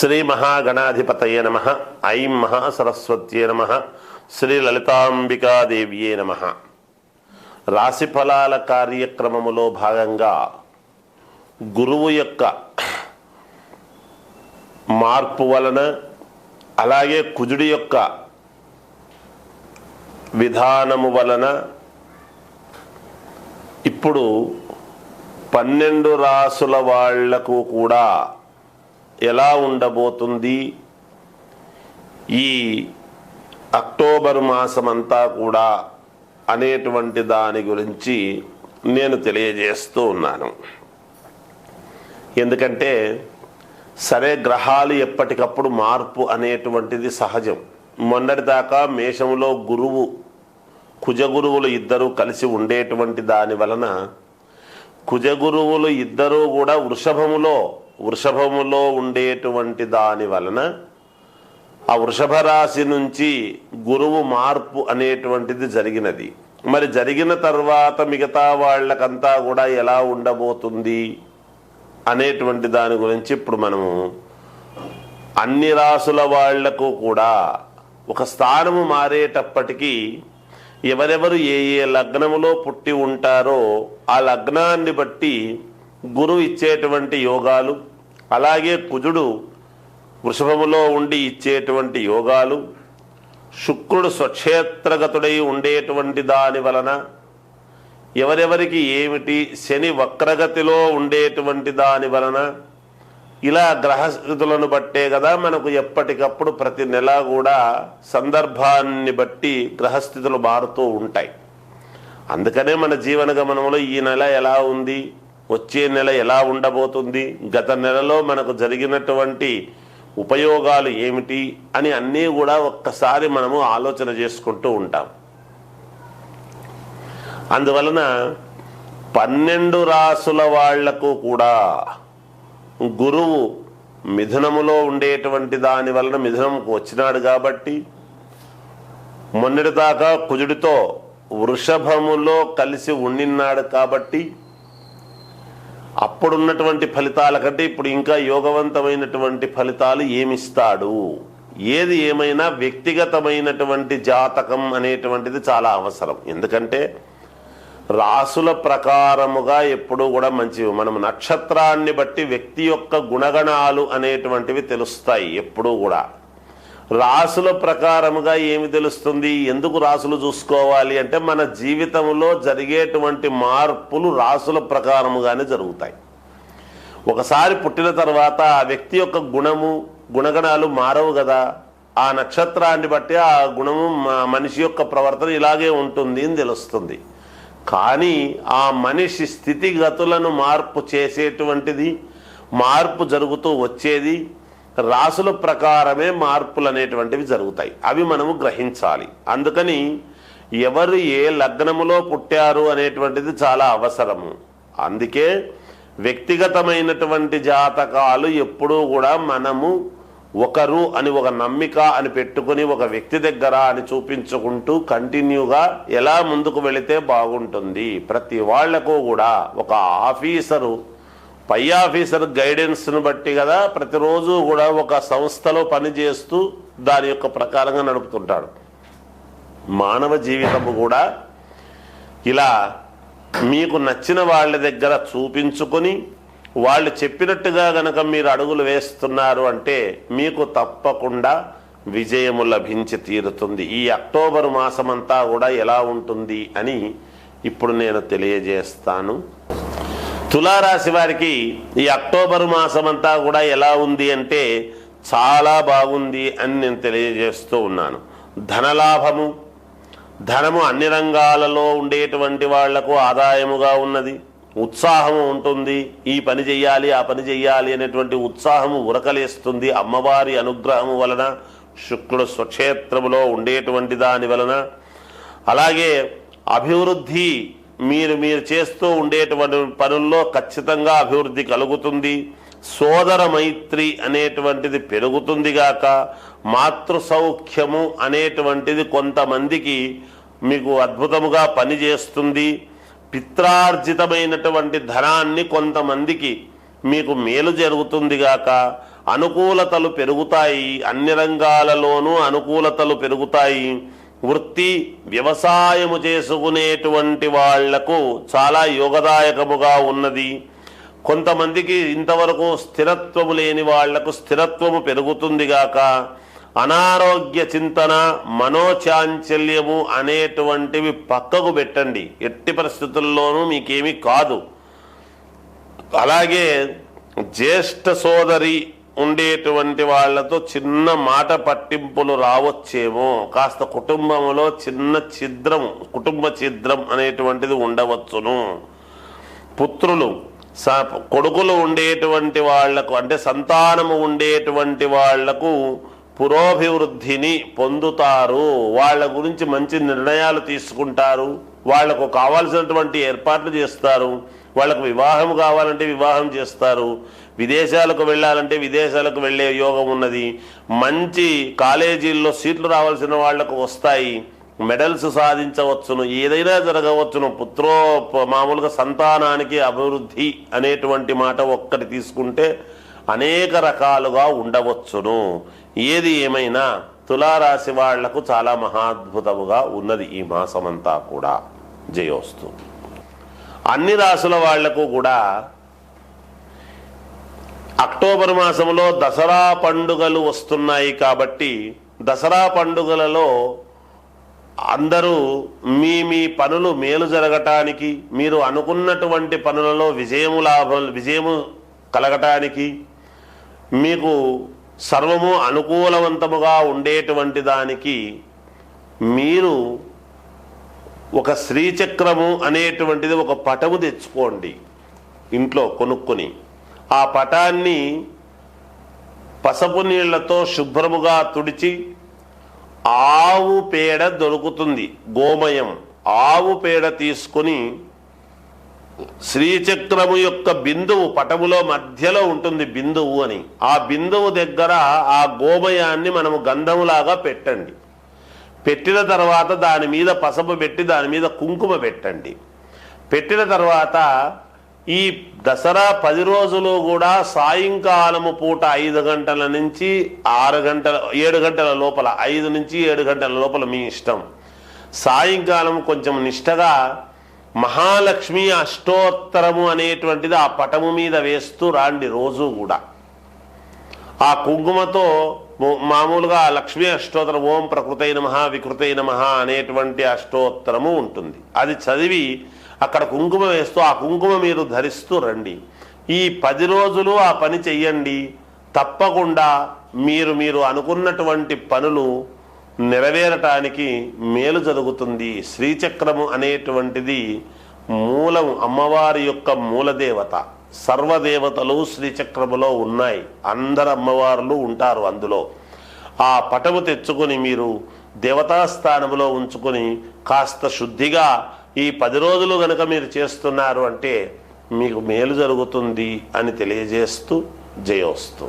శ్రీ మహాగణాధిపతయే నమః. ఐం మహాసరస్వత్యే నమః. శ్రీ లలితాంబికాదేవ్యే నమః. రాశి ఫలాల కార్యక్రమములో భాగంగా గురువు యొక్క మార్పు వలన, అలాగే కుజుడి యొక్క విధానము వలన ఇప్పుడు 12 రాసుల వాళ్లకు కూడా ఎలా ఉండబోతుంది, ఈ అక్టోబర్ మాసమంతా కూడా అనేటువంటి దాని గురించి నేను తెలియజేస్తూ ఉన్నాను. ఎందుకంటే సరే, గ్రహాలు ఎప్పటికప్పుడు మార్పు అనేటువంటిది సహజం. మొన్నటిదాకా మేషంలో గురువు కుజగురువులు ఇద్దరూ కలిసి ఉండేటువంటి దాని వలన కుజగురువులు ఇద్దరూ కూడా వృషభములో ఉండేటువంటి దాని వలన ఆ వృషభ రాశి నుంచి గురువు మార్పు అనేటువంటిది జరిగినది. మరి జరిగిన తర్వాత మిగతా వాళ్ళకంతా కూడా ఎలా ఉండబోతుంది అనేటువంటి దాని గురించి ఇప్పుడు మనము అన్ని రాసుల వాళ్లకు కూడా ఒక స్థానము మారేటప్పటికీ ఎవరెవరు ఏ లగ్నములో పుట్టి ఉంటారో ఆ లగ్నాన్ని బట్టి గురువు ఇచ్చేటువంటి యోగాలు, అలాగే కుజుడు వృషభములో ఉండి ఇచ్చేటువంటి యోగాలు, శుక్రుడు స్వక్షేత్రగతుడై ఉండేటువంటి దాని వలన ఎవరెవరికి ఏమిటి, శని వక్రగతిలో ఉండేటువంటి దాని వలన, ఇలా గ్రహస్థితులను బట్టే కదా మనకు ఎప్పటికప్పుడు ప్రతి నెల కూడా సందర్భాన్ని బట్టి గ్రహస్థితులు మారుతూ ఉంటాయి. అందుకనే మన జీవన గమనంలో ఈ నెల ఎలా ఉంది, వచ్చే నెల ఎలా ఉండబోతుంది, గత నెలలో మనకు జరిగినటువంటి ఉపయోగాలు ఏమిటి అని అన్నీ కూడా ఒక్కసారి మనము ఆలోచన చేసుకుంటూ ఉంటాం. అందువలన 12 రాసుల వాళ్లకు కూడా గురువు మిథునములో ఉండేటువంటి దాని వలన మిథునంకు వచ్చినాడు కాబట్టి, మొన్నటిదాకా కుజుడితో వృషభములో కలిసి ఉండినాడు కాబట్టి అప్పుడున్నటువంటి ఫలితాల కంటే ఇప్పుడు ఇంకా యోగవంతమైనటువంటి ఫలితాలు ఏమిస్తాడు. ఏది ఏమైనా వ్యక్తిగతమైనటువంటి జాతకం అనేటువంటిది చాలా అవసరం. ఎందుకంటే రాసుల ప్రకారముగా ఎప్పుడూ కూడా మంచివి. మనం నక్షత్రాన్ని బట్టి వ్యక్తి యొక్క గుణగణాలు అనేటువంటివి తెలుస్తాయి. ఎప్పుడూ కూడా రాసుల ప్రకారముగా ఏమి తెలుస్తుంది, ఎందుకు రాసులు చూసుకోవాలి అంటే మన జీవితంలో జరిగేటువంటి మార్పులు రాసుల ప్రకారముగానే జరుగుతాయి. ఒకసారి పుట్టిన తర్వాత ఆ వ్యక్తి యొక్క గుణగణాలు మారవు కదా. ఆ నక్షత్రాన్ని బట్టి ఆ గుణము మనిషి యొక్క ప్రవర్తన ఇలాగే ఉంటుంది అని తెలుస్తుంది. కానీ ఆ మనిషి స్థితిగతులను మార్పు చేసేటువంటిది, మార్పు జరుగుతూ వచ్చేది రాసుల ప్రకారమే మార్పులు అనేటువంటివి జరుగుతాయి. అవి మనము గ్రహించాలి. అందుకని ఎవరు ఏ లగ్నములో పుట్టారు అనేటువంటిది చాలా అవసరము. అందుకే వ్యక్తిగతమైనటువంటి జాతకాలు ఎప్పుడూ కూడా మనము ఒకరు అని ఒక నమ్మిక అని పెట్టుకుని ఒక వ్యక్తి దగ్గర అని చూపించుకుంటూ కంటిన్యూగా ఎలా ముందుకు వెళితే బాగుంటుంది. ప్రతి వాళ్లకు కూడా ఒక ఆఫీసరు, పై ఆఫీసర్ గైడెన్స్ను బట్టి కదా ప్రతిరోజు కూడా ఒక సంస్థలో పనిచేస్తూ దాని యొక్క ప్రకారంగా నడుపుతుంటాడు. మానవ జీవితము కూడా ఇలా మీకు నచ్చిన వాళ్ళ దగ్గర చూపించుకొని వాళ్ళు చెప్పినట్టుగా గనక మీరు అడుగులు వేస్తున్నారు అంటే మీకు తప్పకుండా విజయము లభించి తీరుతుంది. ఈ అక్టోబర్ మాసమంతా కూడా ఎలా ఉంటుంది అని ఇప్పుడు నేను తెలియజేస్తాను. తులారాశి వారికి ఈ అక్టోబర్ మాసమంతా కూడా ఎలా ఉంది అంటే చాలా బాగుంది అని నేను తెలియజేస్తూ ఉన్నాను. ధనము అన్ని రంగాలలో ఉండేటువంటి వాళ్లకు ఆదాయముగా ఉన్నది. ఉత్సాహము ఉంటుంది. ఈ పని చెయ్యాలి, ఆ పని చెయ్యాలి అనేటువంటి ఉత్సాహము ఉరకలేస్తుంది. అమ్మవారి అనుగ్రహము వలన, శుక్రుడు స్వక్షేత్రములో ఉండేటువంటి దాని వలన, అలాగే అభివృద్ధి మీరు చేస్తూ ఉండేటువంటి పనుల్లో ఖచ్చితంగా అభివృద్ధి కలుగుతుంది. సోదర మైత్రి అనేటువంటిది పెరుగుతుంది గాక, మాతృ సౌఖ్యము అనేటువంటిది కొంతమందికి మీకు అద్భుతముగా పనిచేస్తుంది. పిత్రార్జితమైనటువంటి ధనాన్ని కొంతమందికి మీకు మేలు జరుగుతుంది గాక, అనుకూలతలు పెరుగుతాయి, అన్ని రంగాలలోనూ అనుకూలతలు పెరుగుతాయి. వృత్తి వ్యవసాయము చేసుకునేటువంటి వాళ్లకు చాలా యోగదాయకముగా ఉన్నది. కొంతమందికి ఇంతవరకు స్థిరత్వము లేని వాళ్లకు స్థిరత్వము పెరుగుతుంది గాక. అనారోగ్య చింతన, మనోచాంచల్యము అనేటువంటివి పక్కకు పెట్టండి, ఎట్టి పరిస్థితుల్లోనూ మీకేమీ కాదు. అలాగే జ్యేష్ఠ సోదరి ఉండేటువంటి వాళ్లతో చిన్న మాట పట్టింపులు రావచ్చేమో, కాస్త కుటుంబంలో చిన్న ఛిద్రం, కుటుంబ ఛిద్రం అనేటువంటిది ఉండవచ్చును. పుత్రులు, కొడుకులు ఉండేటువంటి వాళ్లకు, అంటే సంతానము ఉండేటువంటి వాళ్లకు పురోభివృద్ధిని పొందుతారు. వాళ్ళ గురించి మంచి నిర్ణయాలు తీసుకుంటారు, వాళ్లకు కావాల్సినటువంటి ఏర్పాట్లు చేస్తారు. వాళ్ళకు వివాహం కావాలంటే వివాహం చేస్తారు, విదేశాలకు వెళ్ళాలంటే విదేశాలకు వెళ్ళే యోగం ఉన్నది. మంచి కాలేజీల్లో సీట్లు రావాల్సిన వాళ్లకు వస్తాయి, మెడల్స్ సాధించవచ్చును, ఏదైనా జరగవచ్చును. మామూలుగా సంతానానికి అభివృద్ధి అనేటువంటి మాట ఒక్కటి తీసుకుంటే అనేక రకాలుగా ఉండవచ్చును. ఏది ఏమైనా తులారాశి వాళ్లకు చాలా మహాద్భుతముగా ఉన్నది ఈ మాసమంతా కూడా. జయోస్తు. అన్ని రాశుల వాళ్లకు కూడా అక్టోబర్ మాసంలో దసరా పండుగలు వస్తున్నాయి కాబట్టి, దసరా పండుగలలో అందరూ మీ పనులు మేలు జరగటానికి, మీరు అనుకున్నటువంటి పనులలో విజయము కలగటానికి, మీకు సర్వము అనుకూలవంతముగా ఉండేటువంటి దానికి మీరు ఒక శ్రీచక్రము అనేటువంటిది ఒక పటము తెచ్చుకోండి ఇంట్లో కొనుక్కొని. ఆ పటాన్ని పసుపు నీళ్లతో శుభ్రముగా తుడిచి, ఆవు పేడ దొరుకుతుంది, గోమయం, ఆవు పేడ తీసుకుని శ్రీచక్రము యొక్క బిందువు, పటములో మధ్యలో ఉంటుంది బిందువు అని, ఆ బిందువు దగ్గర ఆ గోమయాన్ని మనము గంధములాగా పెట్టండి. పెట్టిన తర్వాత దాని మీద పసుపు పెట్టి దాని మీద కుంకుమ పెట్టండి. పెట్టిన తర్వాత ఈ దసరా 10 రోజులు కూడా సాయంకాలము పూట 5 గంటల నుంచి 7 గంటల లోపల, 5 నుంచి 7 గంటల లోపల మీ ఇష్టం, సాయంకాలం కొంచెం నిష్టగా మహాలక్ష్మి అష్టోత్తరము అనేటువంటిది ఆ పటము మీద వేస్తూ రాండి రోజు కూడా. ఆ కుంకుమతో మామూలుగా లక్ష్మీ అష్టోత్తరం, ఓం ప్రకృతై నమః వికృతై నమః అనేటువంటి అష్టోత్తరము ఉంటుంది. అది చదివి అక్కడ కుంకుమ వేస్తూ ఆ కుంకుమ మీరు ధరిస్తూ రండి. ఈ 10 రోజులు ఆ పని చెయ్యండి. తప్పకుండా మీరు అనుకున్నటువంటి పనులు నెరవేరటానికి మేలు జరుగుతుంది. శ్రీచక్రము అనేటువంటిది మూలం, అమ్మవారి యొక్క మూలదేవత. సర్వదేవతలు శ్రీచక్రములో ఉన్నాయి, అందరు అమ్మవార్లు ఉంటారు అందులో. ఆ పటము తెచ్చుకొని మీరు దేవతాస్థానములో ఉంచుకొని కాస్త శుద్ధిగా ఈ 10 రోజులు గనక మీరు చేస్తున్నారు అంటే మీకు మేలు జరుగుతుంది అని తెలియజేస్తూ జయోస్తు.